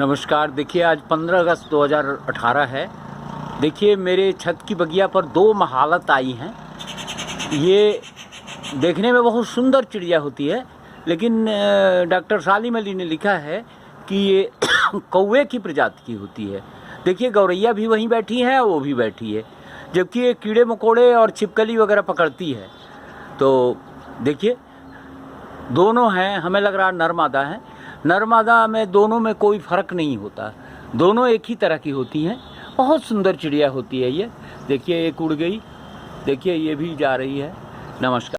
नमस्कार। देखिए आज 15 अगस्त 2018 है। देखिए मेरे छत की बगिया पर दो महालत आई हैं। ये देखने में बहुत सुंदर चिड़िया होती है, लेकिन डॉक्टर सालिम अली ने लिखा है कि ये कौवे की प्रजाति की होती है। देखिए गौरैया भी वहीं बैठी है, वो भी बैठी है, जबकि ये कीड़े मकोड़े और छिपकली वगैरह पकड़ती है। तो देखिए दोनों हैं, हमें लग रहा नर मादा है। नर मादा में दोनों में कोई फ़र्क नहीं होता, दोनों एक ही तरह की होती हैं। बहुत सुंदर चिड़िया होती है ये। देखिए एक उड़ गई, देखिए ये भी जा रही है। नमस्कार।